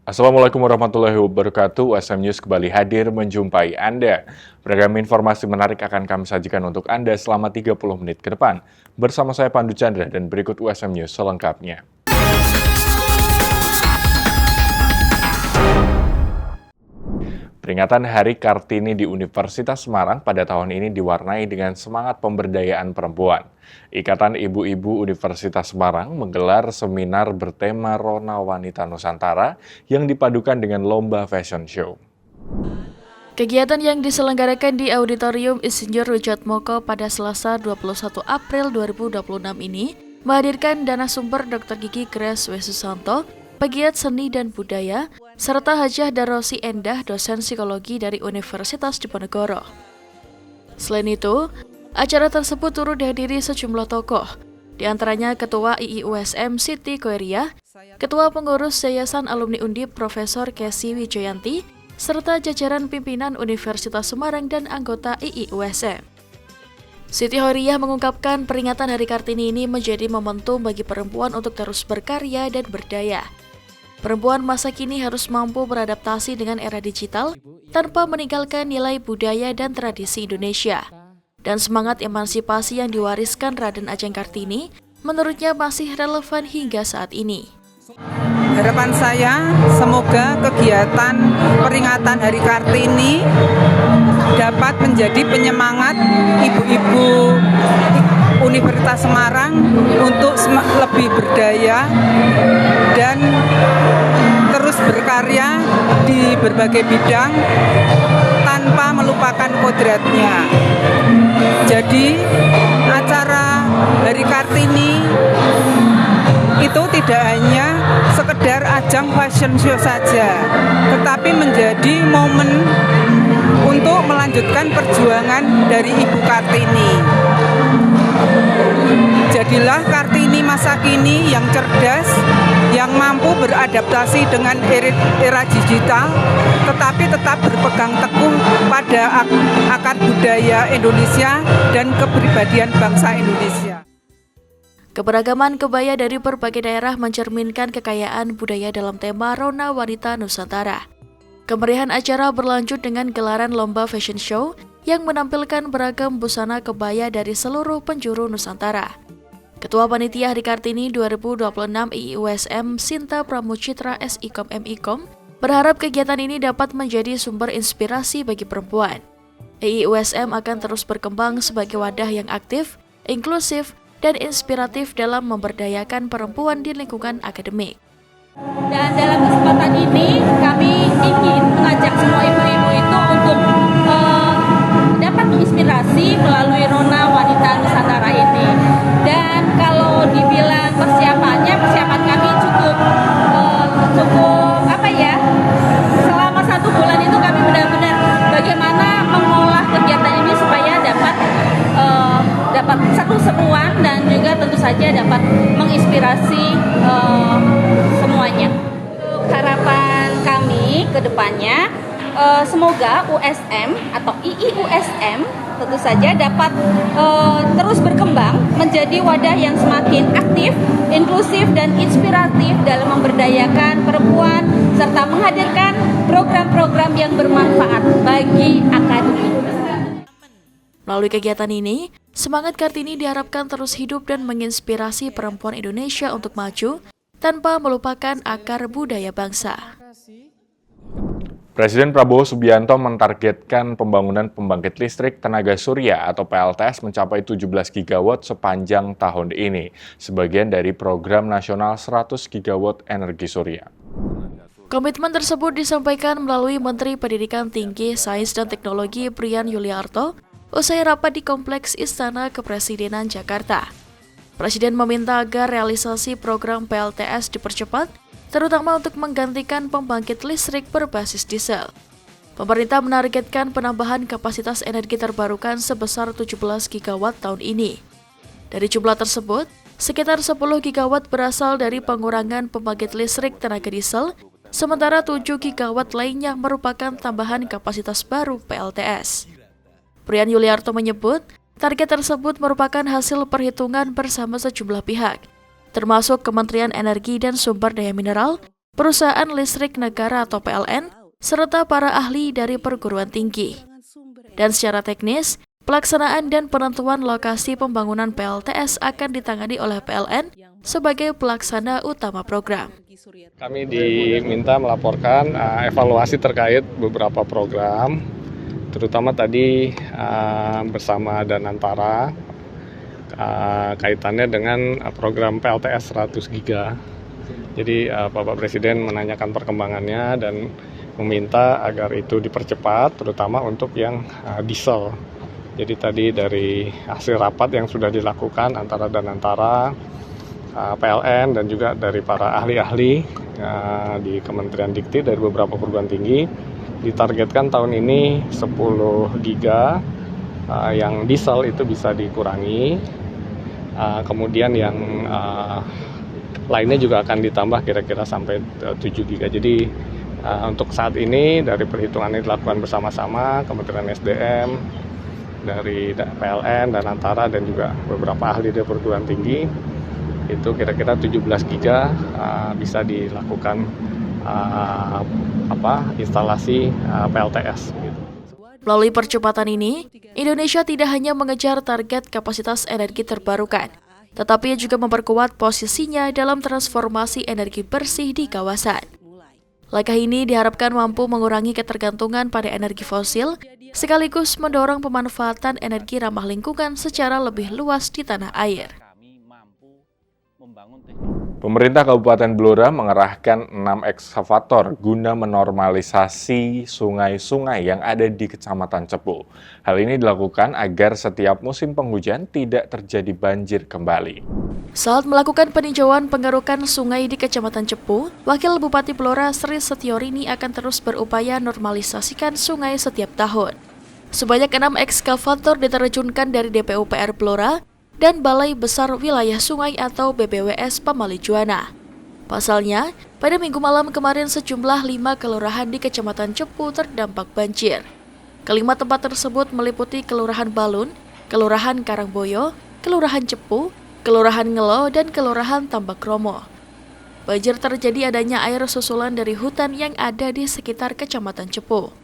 Assalamualaikum warahmatullahi wabarakatuh. USM News kembali hadir menjumpai Anda. Beragam informasi menarik akan kami sajikan untuk Anda selama 30 menit ke depan. Bersama saya Pandu Chandra dan berikut USM News selengkapnya. Peringatan Hari Kartini di Universitas Semarang pada tahun ini diwarnai dengan semangat pemberdayaan perempuan. Ikatan Ibu-Ibu Universitas Semarang menggelar seminar bertema Rona Wanita Nusantara yang dipadukan dengan lomba fashion show. Kegiatan yang diselenggarakan di Auditorium Insinyur Rujatmoko pada Selasa 21 April 2026 ini menghadirkan narasumber Dr. Gigi Grace Wesusanto, pegiat seni dan budaya, serta Hajah Darosi Endah, dosen psikologi dari Universitas Diponegoro. Selain itu, acara tersebut turut dihadiri sejumlah tokoh, di antaranya Ketua IIUSM Siti Koeria, Ketua Pengurus Yayasan Alumni Undip Profesor Kesi Wijoyanti, serta jajaran pimpinan Universitas Semarang dan anggota IIUSM. Siti Koeria mengungkapkan peringatan Hari Kartini ini menjadi momentum bagi perempuan untuk terus berkarya dan berdaya. Perempuan masa kini harus mampu beradaptasi dengan era digital tanpa meninggalkan nilai budaya dan tradisi Indonesia. Dan semangat emansipasi yang diwariskan Raden Ajeng Kartini menurutnya masih relevan hingga saat ini. Harapan saya semoga kegiatan peringatan Hari Kartini dapat menjadi penyemangat ibu-ibu Universitas Semarang untuk lebih berdaya dan terus berkarya di berbagai bidang tanpa melupakan kodratnya. Jadi acara Hari Kartini itu tidak hanya sekedar ajang fashion show saja, tetapi menjadi momen untuk melanjutkan perjuangan dari Ibu Kartini. Jadilah Kartini masa kini yang cerdas, yang mampu beradaptasi dengan era digital, tetapi tetap berpegang teguh pada akar budaya Indonesia dan kepribadian bangsa Indonesia. Keberagaman kebaya dari berbagai daerah mencerminkan kekayaan budaya dalam tema Rona Wanita Nusantara. Kemeriahan acara berlanjut dengan gelaran lomba fashion show yang menampilkan beragam busana kebaya dari seluruh penjuru Nusantara. Ketua Panitia Hari Kartini 2026 IIUSM Sinta Pramucitra SIKOM MIKOM berharap kegiatan ini dapat menjadi sumber inspirasi bagi perempuan. IIUSM akan terus berkembang sebagai wadah yang aktif, inklusif, dan inspiratif dalam memberdayakan perempuan di lingkungan akademik. Dan dalam kesempatan ini kami ingin mengajak semua ibu-ibu itu untuk dapat menginspirasi melalui Rona Wanita Nusantara ini. Dan kalau dibilang persiapan kami cukup selama 1 bulan itu kami benar-benar bagaimana mengolah kegiatan ini supaya dapat seru-seruan dan juga tentu saja dapat menginspirasi semuanya. Harapan kami ke depannya semoga USM atau IIUSM tentu saja dapat terus berkembang menjadi wadah yang semakin aktif, inklusif dan inspiratif dalam memberdayakan perempuan serta menghadirkan program-program yang bermanfaat bagi akademik. Melalui kegiatan ini, semangat Kartini diharapkan terus hidup dan menginspirasi perempuan Indonesia untuk maju tanpa melupakan akar budaya bangsa. Presiden Prabowo Subianto mentargetkan pembangunan pembangkit listrik tenaga surya atau PLTS mencapai 17 gigawatt sepanjang tahun ini, sebagian dari program nasional 100 gigawatt energi surya. Komitmen tersebut disampaikan melalui Menteri Pendidikan Tinggi, Sains dan Teknologi Brian Yuliarto usai rapat di Kompleks Istana Kepresidenan Jakarta. Presiden meminta agar realisasi program PLTS dipercepat, terutama untuk menggantikan pembangkit listrik berbasis diesel. Pemerintah menargetkan penambahan kapasitas energi terbarukan sebesar 17 gigawatt tahun ini. Dari jumlah tersebut, sekitar 10 gigawatt berasal dari pengurangan pembangkit listrik tenaga diesel, sementara 7 gigawatt lainnya merupakan tambahan kapasitas baru PLTS. Brian Yuliarto menyebut, target tersebut merupakan hasil perhitungan bersama sejumlah pihak, termasuk Kementerian Energi dan Sumber Daya Mineral, perusahaan listrik negara atau PLN, serta para ahli dari perguruan tinggi. Dan secara teknis, pelaksanaan dan penentuan lokasi pembangunan PLTS akan ditangani oleh PLN sebagai pelaksana utama program. Kami diminta melaporkan evaluasi terkait beberapa program, terutama tadi bersama Danantara, kaitannya dengan program PLTS 100 Giga. Jadi Bapak Presiden menanyakan perkembangannya dan meminta agar itu dipercepat, terutama untuk yang diesel. Jadi tadi dari hasil rapat yang sudah dilakukan antara Danantara, PLN dan juga dari para ahli-ahli di Kementerian Dikti dari beberapa perguruan tinggi, ditargetkan tahun ini 10 giga yang diesel itu bisa dikurangi, kemudian yang lainnya juga akan ditambah kira-kira sampai 7 giga. Jadi untuk saat ini dari perhitungan yang dilakukan bersama-sama Kementerian SDM, dari PLN, Danantara dan juga beberapa ahli dari perguruan tinggi, itu kira-kira 17 giga bisa dilakukan instalasi PLTS. Melalui percepatan ini, Indonesia tidak hanya mengejar target kapasitas energi terbarukan, tetapi juga memperkuat posisinya dalam transformasi energi bersih di kawasan. Langkah ini diharapkan mampu mengurangi ketergantungan pada energi fosil, sekaligus mendorong pemanfaatan energi ramah lingkungan secara lebih luas di tanah air. Pemerintah Kabupaten Blora mengerahkan 6 ekskavator guna menormalisasi sungai-sungai yang ada di Kecamatan Cepu. Hal ini dilakukan agar setiap musim penghujan tidak terjadi banjir kembali. Saat melakukan peninjauan pengerukan sungai di Kecamatan Cepu, Wakil Bupati Blora Sri Setiorini akan terus berupaya normalisasikan sungai setiap tahun. Sebanyak 6 ekskavator diterjunkan dari DPU PR Blora dan Balai Besar Wilayah Sungai atau BBWS Pamali Juwana. Pasalnya, pada Minggu malam kemarin sejumlah 5 kelurahan di Kecamatan Cepu terdampak banjir. Kelima tempat tersebut meliputi Kelurahan Balun, Kelurahan Karangboyo, Kelurahan Cepu, Kelurahan Ngelo, dan Kelurahan Tambak Romo. Banjir terjadi adanya air susulan dari hutan yang ada di sekitar Kecamatan Cepu.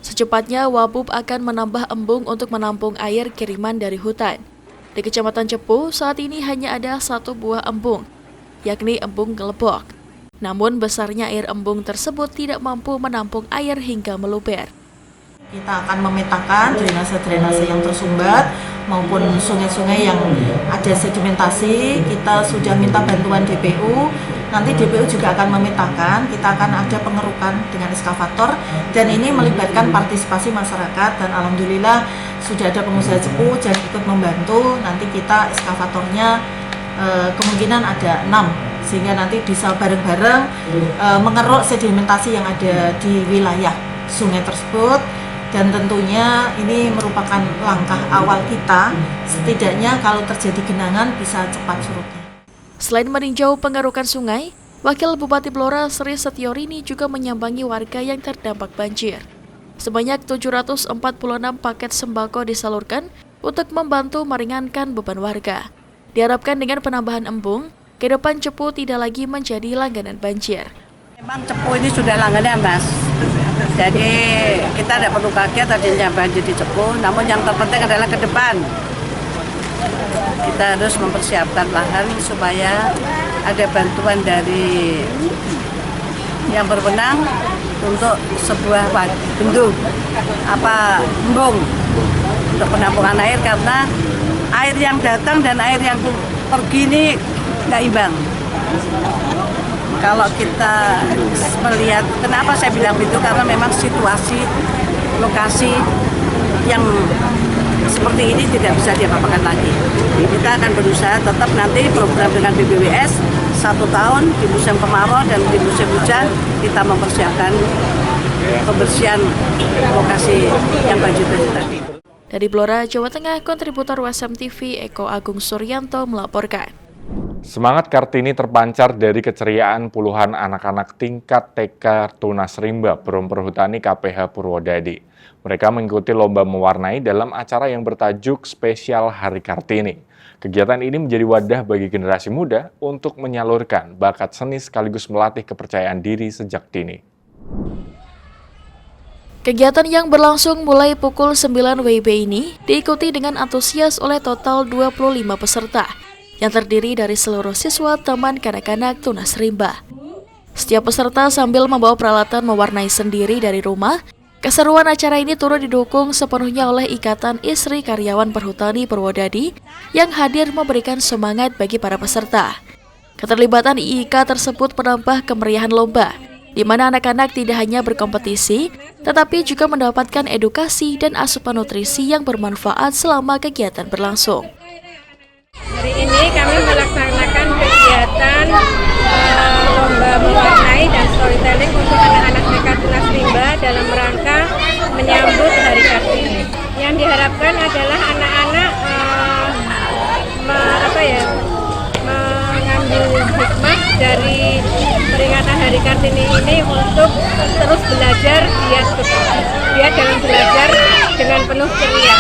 Secepatnya, Wabub akan menambah embung untuk menampung air kiriman dari hutan. Di Kecamatan Cepu, saat ini hanya ada 1 buah embung, yakni embung Gelebok. Namun besarnya air embung tersebut tidak mampu menampung air hingga meluber. Kita akan memetakan drainase-drainase yang tersumbat maupun sungai-sungai yang ada sedimentasi. Kita sudah minta bantuan DPU. Nanti DPU juga akan memetakan, kita akan ada pengerukan dengan ekskavator dan ini melibatkan partisipasi masyarakat dan alhamdulillah sudah ada pengusaha Cepu yang ikut membantu. Nanti kita ekskavatornya kemungkinan ada 6 sehingga nanti bisa bareng-bareng mengeruk sedimentasi yang ada di wilayah sungai tersebut. Dan tentunya ini merupakan langkah awal kita, setidaknya kalau terjadi genangan bisa cepat surutnya. Selain meninjau pengerukan sungai, Wakil Bupati Blora Sri Setiorini juga menyambangi warga yang terdampak banjir. Sebanyak 746 paket sembako disalurkan untuk membantu meringankan beban warga. Diharapkan dengan penambahan embung, ke depan Cepu tidak lagi menjadi langganan banjir. Memang Cepu ini sudah langganan, Mas. Jadi kita tidak perlu kaget adanya banjir di Cepu, namun yang terpenting adalah ke depan. Kita harus mempersiapkan lahan supaya ada bantuan dari yang berwenang untuk sebuah bendung embung untuk penampungan air, karena air yang datang dan air yang pergi ini nggak imbang. Kalau kita melihat, kenapa saya bilang itu, karena memang situasi lokasi yang seperti ini tidak bisa diapa-apakan lagi. Kita akan berusaha tetap nanti program dengan BBWS 1 tahun di musim kemarau dan di musim hujan kita mempersiapkan pembersihan lokasi yang banjir tadi. Dari Blora, Jawa Tengah, kontributor WSM TV Eko Agung Suryanto melaporkan. Semangat Kartini terpancar dari keceriaan puluhan anak-anak tingkat TK Tunas Rimba, Perum Perhutani KPH Purwodadi. Mereka mengikuti lomba mewarnai dalam acara yang bertajuk Spesial Hari Kartini. Kegiatan ini menjadi wadah bagi generasi muda untuk menyalurkan bakat seni sekaligus melatih kepercayaan diri sejak dini. Kegiatan yang berlangsung mulai pukul 9 WIB ini diikuti dengan antusias oleh total 25 peserta yang terdiri dari seluruh siswa Taman Kanak-kanak Tunas Rimba. Setiap peserta sambil membawa peralatan mewarnai sendiri dari rumah. Keseruan acara ini turut didukung sepenuhnya oleh Ikatan Istri Karyawan Perhutani Purwodadi yang hadir memberikan semangat bagi para peserta. Keterlibatan IIK tersebut menambah kemeriahan lomba, di mana anak-anak tidak hanya berkompetisi, tetapi juga mendapatkan edukasi dan asupan nutrisi yang bermanfaat selama kegiatan berlangsung. Hari ini kami melaksanakan kegiatan lomba mewarnai dan storytelling untuk anak-anak TK Tunas Rimba dalam rangka menyambut Hari Kartini. Yang diharapkan adalah anak-anak mengambil hikmah dari peringatan Hari Kartini ini untuk terus belajar giat dalam belajar dengan penuh ceria.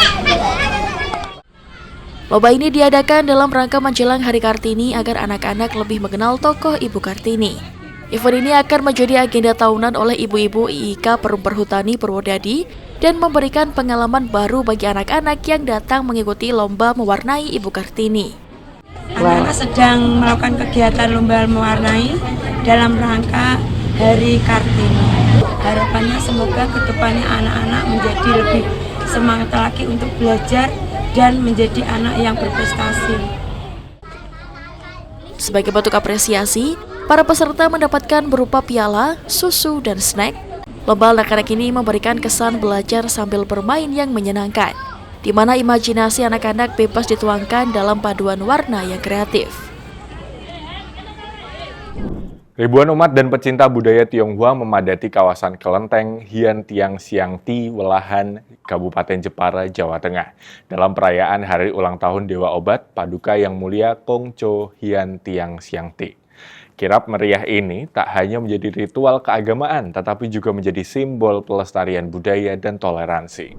Lomba ini diadakan dalam rangka menjelang Hari Kartini agar anak-anak lebih mengenal tokoh Ibu Kartini. Event ini akan menjadi agenda tahunan oleh ibu-ibu IIK Perum Perhutani Purwodadi dan memberikan pengalaman baru bagi anak-anak yang datang mengikuti lomba mewarnai Ibu Kartini. Anak-anak sedang melakukan kegiatan lomba mewarnai dalam rangka Hari Kartini. Harapannya semoga kedepannya anak-anak menjadi lebih semangat lagi untuk belajar dan menjadi anak yang berprestasi. Sebagai bentuk apresiasi, para peserta mendapatkan berupa piala, susu, dan snack. Lomba anak-anak ini memberikan kesan belajar sambil bermain yang menyenangkan, di mana imajinasi anak-anak bebas dituangkan dalam paduan warna yang kreatif. Ribuan umat dan pecinta budaya Tionghoa memadati kawasan Kelenteng Hian Tiang Siang Ti, Welahan, Kabupaten Jepara, Jawa Tengah, dalam perayaan Hari Ulang Tahun Dewa Obat Paduka Yang Mulia Kong Cho Hian Tiang Siang Ti. Kirap meriah ini tak hanya menjadi ritual keagamaan, tetapi juga menjadi simbol pelestarian budaya dan toleransi.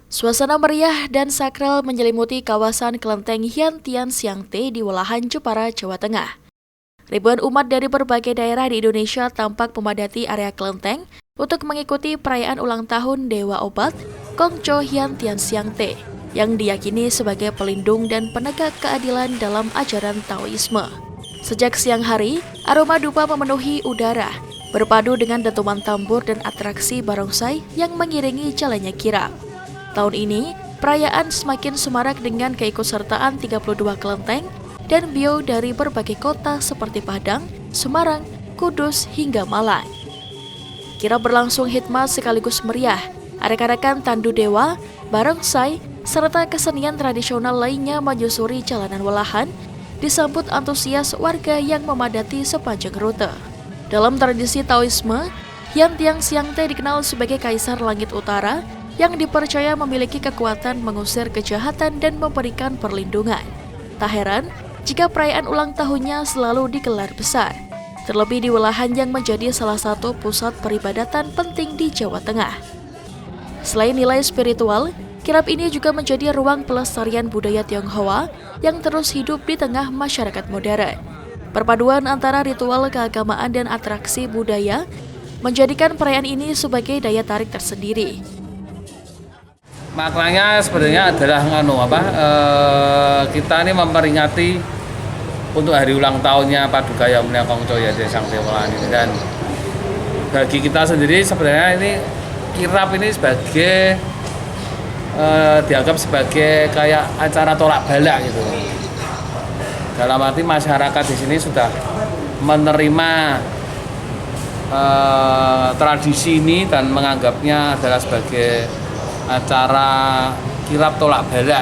Suasana meriah dan sakral menyelimuti kawasan Kelenteng Hian Tian Siang Te di Welahan, Jepara, Jawa Tengah. Ribuan umat dari berbagai daerah di Indonesia tampak memadati area kelenteng untuk mengikuti perayaan ulang tahun Dewa Obat Kong Cho Hian Tian Siang Te yang diyakini sebagai pelindung dan penegak keadilan dalam ajaran Taoisme. Sejak siang hari, aroma dupa memenuhi udara, berpadu dengan dentuman tambur dan atraksi barongsai yang mengiringi jalannya kirap. Tahun ini, perayaan semakin semarak dengan keikutsertaan 32 kelenteng dan bio dari berbagai kota seperti Padang, Semarang, Kudus, hingga Malang. Kirap berlangsung hikmat sekaligus meriah, arak-arakan tandu dewa, barongsai, serta kesenian tradisional lainnya menyusuri jalanan Welahan, disambut antusias warga yang memadati sepanjang rute. Dalam tradisi Taoisme, Hian Tiang Siang Te dikenal sebagai Kaisar Langit Utara, yang dipercaya memiliki kekuatan mengusir kejahatan dan memberikan perlindungan. Tak heran jika perayaan ulang tahunnya selalu digelar besar, terlebih di Welahan yang menjadi salah satu pusat peribadatan penting di Jawa Tengah. Selain nilai spiritual, kirap ini juga menjadi ruang pelestarian budaya Tionghoa yang terus hidup di tengah masyarakat modern. Perpaduan antara ritual keagamaan dan atraksi budaya menjadikan perayaan ini sebagai daya tarik tersendiri. Maknanya sebenarnya adalah kita ini memperingati untuk hari ulang tahunnya Paduka Yang Mulia Kong Cho Hian Tiang Siang Te Welahan ini, dan bagi kita sendiri sebenarnya ini kirap ini sebagai dianggap sebagai kayak acara tolak balak gitu. Dalam arti masyarakat di sini sudah menerima tradisi ini dan menganggapnya adalah sebagai acara kirap tolak balak.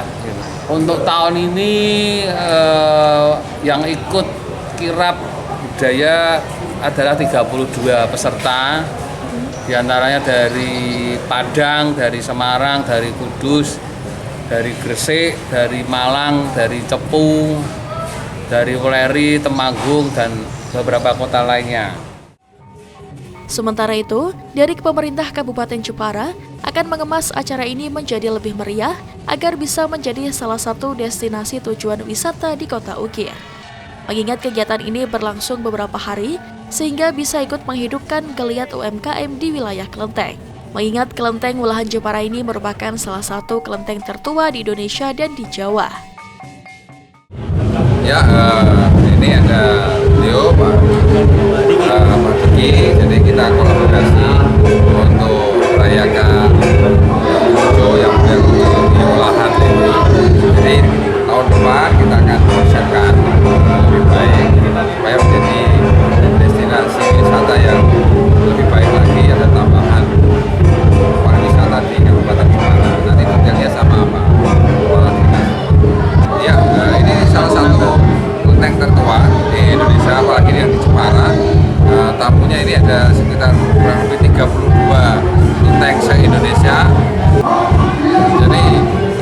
Untuk tahun ini yang ikut kirap budaya adalah 32 peserta, diantaranya dari Padang, dari Semarang, dari Kudus, dari Gresik, dari Malang, dari Cepu, dari Weleri, Temanggung, dan beberapa kota lainnya. Sementara itu, dari pemerintah Kabupaten Jepara akan mengemas acara ini menjadi lebih meriah agar bisa menjadi salah satu destinasi tujuan wisata di Kota Ukir. Mengingat kegiatan ini berlangsung beberapa hari, sehingga bisa ikut menghidupkan geliat UMKM di wilayah Kelenteng. Mengingat Kelenteng Wulahan Jepara ini merupakan salah satu kelenteng tertua di Indonesia dan di Jawa. Ya, ini ada beliau Pak Diki, jadi kita kolaborasi untuk merayakan Kojo yang di Wulahan ini. Jadi tahun depan kita akan persiapkan lebih baik supaya menjadi destinasi wisata yang lebih baik lagi, ada tambahan pariwisata di Kabupaten Jepara. Nanti detailnya sama Pak Kepala Dinas. Ya, ini salah satu kelenteng tertua di Indonesia, apalagi yang di Jepara. Tamunya ini ada sekitar kurang lebih 32 kelenteng se-Indonesia. Jadi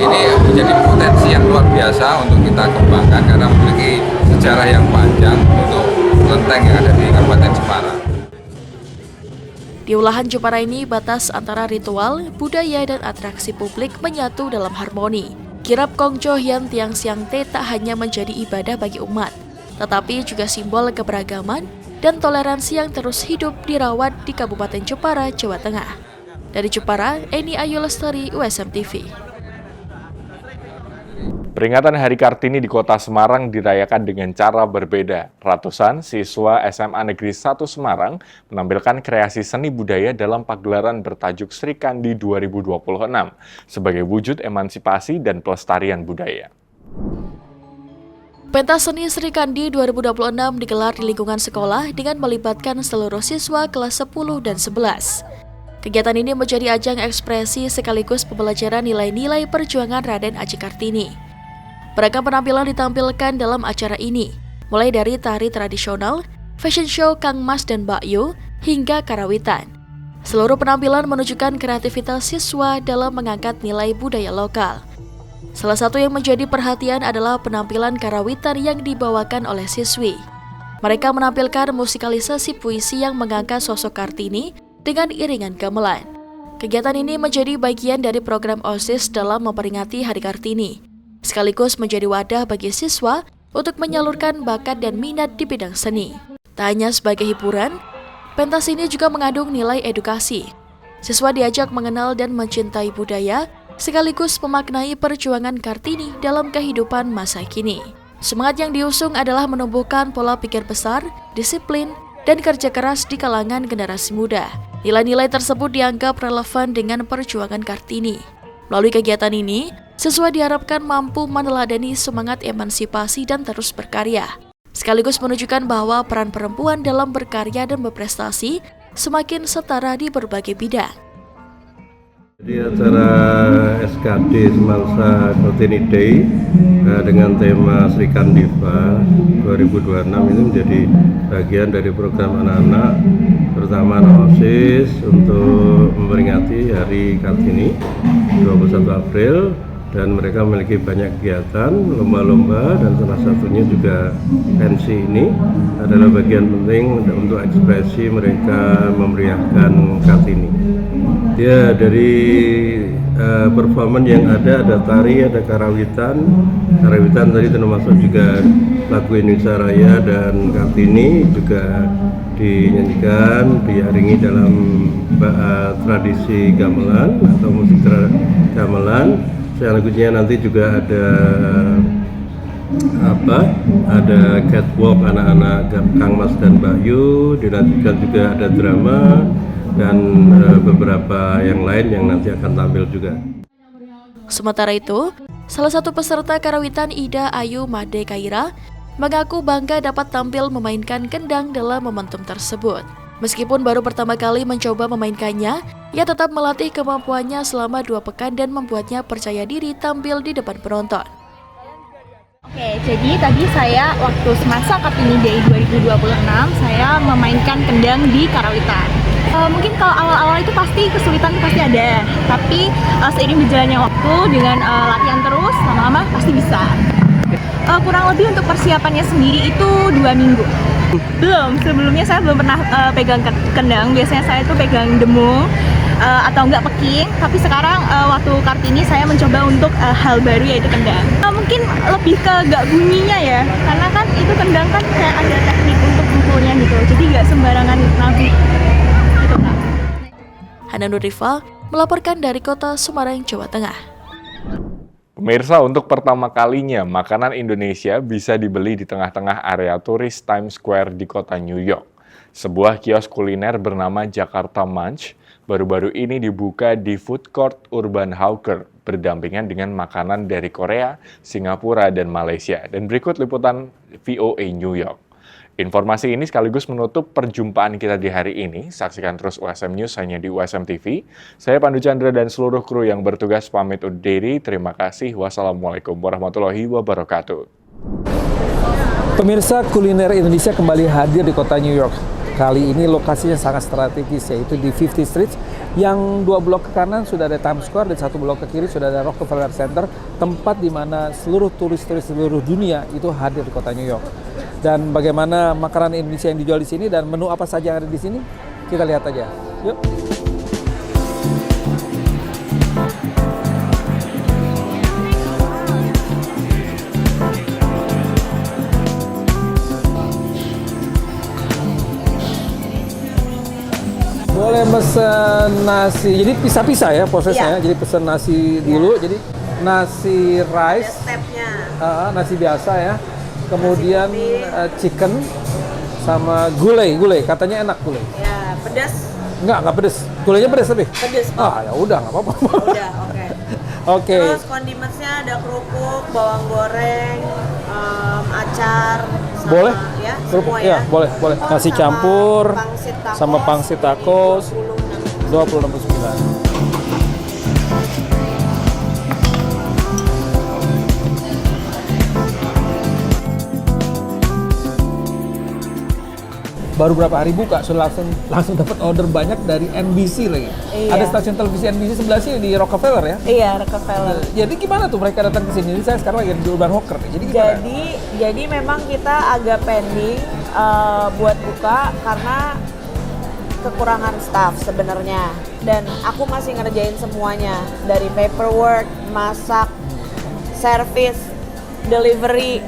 ini menjadi potensi yang luar biasa untuk kita kembangkan karena memiliki sejarah yang panjang untuk kelenteng yang ada di Kabupaten Jepara. Di Wulahan Jepara ini, batas antara ritual, budaya, dan atraksi publik menyatu dalam harmoni. Kirap Kongco Hyang Tiang Siang Te tak hanya menjadi ibadah bagi umat, tetapi juga simbol keberagaman dan toleransi yang terus hidup dirawat di Kabupaten Jepara, Jawa Tengah. Dari Jepara, Eni Ayu Lestari, USM TV. Peringatan Hari Kartini di Kota Semarang dirayakan dengan cara berbeda. Ratusan siswa SMA Negeri 1 Semarang menampilkan kreasi seni budaya dalam pagelaran bertajuk Sri Kandi 2026 sebagai wujud emansipasi dan pelestarian budaya. Pentas seni Sri Kandi 2026 digelar di lingkungan sekolah dengan melibatkan seluruh siswa kelas 10 dan 11. Kegiatan ini menjadi ajang ekspresi sekaligus pembelajaran nilai-nilai perjuangan Raden Ajeng Kartini. Beragam penampilan ditampilkan dalam acara ini, mulai dari tari tradisional, fashion show Kang Mas dan Mbak Yu, hingga karawitan. Seluruh penampilan menunjukkan kreativitas siswa dalam mengangkat nilai budaya lokal. Salah satu yang menjadi perhatian adalah penampilan karawitan yang dibawakan oleh siswi. Mereka menampilkan musikalisasi puisi yang mengangkat sosok Kartini dengan iringan gamelan. Kegiatan ini menjadi bagian dari program OSIS dalam memperingati Hari Kartini, sekaligus menjadi wadah bagi siswa untuk menyalurkan bakat dan minat di bidang seni. Tak hanya sebagai hiburan, pentas ini juga mengandung nilai edukasi. Siswa diajak mengenal dan mencintai budaya, sekaligus memaknai perjuangan Kartini dalam kehidupan masa kini. Semangat yang diusung adalah menumbuhkan pola pikir besar, disiplin, dan kerja keras di kalangan generasi muda. Nilai-nilai tersebut dianggap relevan dengan perjuangan Kartini. Melalui kegiatan ini, siswa diharapkan mampu meneladani semangat emansipasi dan terus berkarya, sekaligus menunjukkan bahwa peran perempuan dalam berkarya dan berprestasi semakin setara di berbagai bidang. Di acara SKD Semansa Kartini Day dengan tema Sri Kandiva 2026 ini menjadi bagian dari program anak-anak, terutama OSIS untuk memperingati Hari Kartini 21 April. Dan mereka memiliki banyak kegiatan, lomba-lomba, dan salah satunya juga pensi ini adalah bagian penting untuk ekspresi mereka memeriahkan Kartini. Ya, dari performance yang ada tari, ada karawitan. Karawitan tadi termasuk juga lagu Indonesia Raya dan Kartini juga dinyanyikan, diiringi dalam tradisi gamelan atau musik gamelan. Selanjutnya nanti juga ada catwalk anak-anak Kang Mas dan Mbak Yu, dilanjutkan juga ada drama dan beberapa yang lain yang nanti akan tampil juga. Sementara itu, salah satu peserta karawitan Ida Ayu Made Kaira mengaku bangga dapat tampil memainkan kendang dalam momentum tersebut. Meskipun baru pertama kali mencoba memainkannya, ia tetap melatih kemampuannya selama 2 pekan dan membuatnya percaya diri tampil di depan penonton. Oke, jadi tadi saya waktu Semansa Kartini Day 2026, saya memainkan kendang di karawitan. Mungkin kalau awal-awal itu pasti kesulitan pasti ada, tapi seiring berjalannya waktu dengan latihan terus, lama-lama pasti bisa. Kurang lebih untuk persiapannya sendiri itu 2 minggu. Belum, sebelumnya saya belum pernah pegang kendang, biasanya saya itu pegang demung atau enggak peking, tapi sekarang waktu Kartini saya mencoba untuk hal baru yaitu kendang. Mungkin lebih ke gak bunyinya ya, karena kan itu kendang kan kayak ada teknik untuk pukulnya gitu, jadi gak sembarangan nabi. Gitu, Kak. Hana Nurifa melaporkan dari kota Semarang, Jawa Tengah. Pemirsa, untuk pertama kalinya makanan Indonesia bisa dibeli di tengah-tengah area turis Times Square di kota New York. Sebuah kios kuliner bernama Jakarta Munch baru-baru ini dibuka di food court Urban Hawker berdampingan dengan makanan dari Korea, Singapura, dan Malaysia. Dan berikut liputan VOA New York. Informasi ini sekaligus menutup perjumpaan kita di hari ini. Saksikan terus USM News hanya di USM TV. Saya Pandu Chandra dan seluruh kru yang bertugas pamit undur diri. Terima kasih. Wassalamualaikum warahmatullahi wabarakatuh. Pemirsa, kuliner Indonesia kembali hadir di kota New York. Kali ini lokasinya sangat strategis, yaitu di 50th Street, yang 2 blok ke kanan sudah ada Times Square dan 1 blok ke kiri sudah ada Rockefeller Center, tempat di mana seluruh turis-turis seluruh dunia itu hadir di kota New York. Dan bagaimana makanan Indonesia yang dijual di sini dan menu apa saja yang ada di sini, kita lihat aja. Yuk. Boleh pesen nasi, jadi pisah-pisah ya prosesnya, jadi pesen nasi dulu, jadi nasi rice, nasi biasa ya, kemudian chicken sama gulai, katanya enak gulai. Ya, pedas? Enggak pedas, gulainya pedas tapi? Pedas. Ya udah, nggak apa-apa. Udah, oke. Oke. Terus kondimennya ada kerupuk, bawang goreng, acar, sama, boleh? Ya, kerupuk, semua ya? Boleh. Nasi campur, sama pangsit tacos, 26.9. Baru berapa hari buka, sudah langsung dapat order banyak dari NBC lagi. Iya. Ada stasiun televisi NBC sebelah sini di Rockefeller ya? Iya, Rockefeller. Jadi gimana tuh mereka datang ke sini? Jadi saya sekarang lagi di Urban Hawker. Jadi memang kita agak pending buat buka karena kekurangan staff sebenarnya. Dan aku masih ngerjain semuanya, dari paperwork, masak, service, delivery,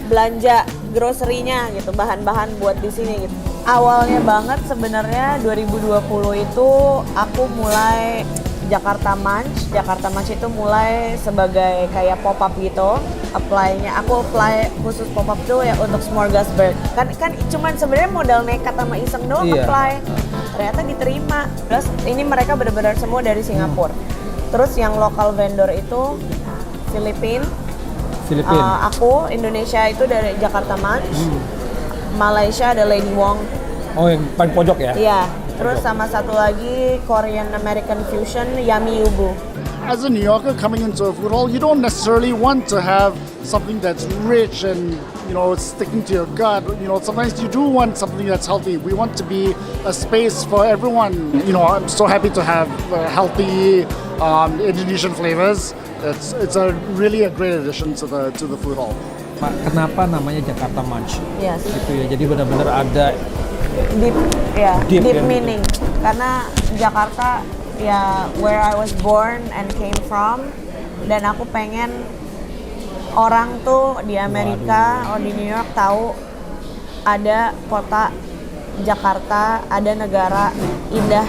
belanja grocery-nya gitu, bahan-bahan buat di sini gitu. Awalnya banget sebenarnya 2020 itu aku mulai Jakarta Munch. Jakarta Munch itu mulai sebagai kayak pop-up gitu. Aku apply khusus pop-up tuh ya untuk Smorgasburg. Kan cuman sebenarnya modal nekat sama iseng doang apply. Ternyata diterima. Terus ini mereka benar-benar semua dari Singapura. Terus yang lokal vendor itu Filipina. Aku Indonesia itu dari Jakarta Munch. Malaysia ada Lady Wong. Oh, yang paling pojok ya? Iya. Terus sama satu lagi Korean American Fusion Yummy Ubu. As a New Yorker coming into a food hall, you don't necessarily want to have something that's rich and sticking to your gut. Sometimes you do want something that's healthy. We want to be a space for everyone. I'm so happy to have healthy Indonesian flavors. It's really a great addition to the food hall. Kenapa namanya Jakarta Munch? Yes. Gitu ya. Jadi benar-benar ada deep meaning. Karena Jakarta where I was born and came from, dan aku pengen orang tuh di Amerika atau di New York tahu ada kota Jakarta, ada negara indah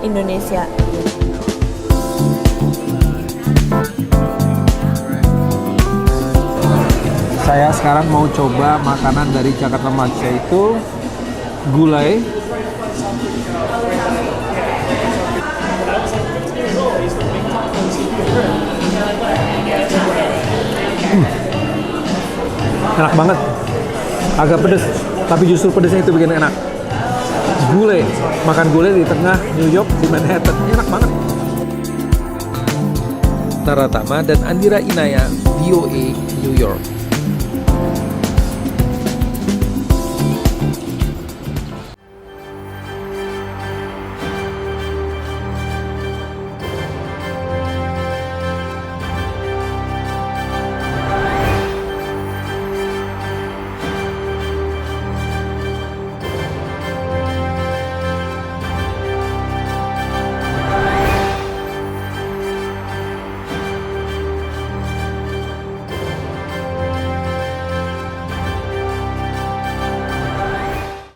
Indonesia. Saya sekarang mau coba makanan dari Jakarta Munch, yaitu gulai, enak banget, agak pedes, tapi justru pedesnya itu bikin enak. Gulai, makan gulai di tengah New York di Manhattan, enak banget. Tara Tama dan Andira Inaya, VOA New York.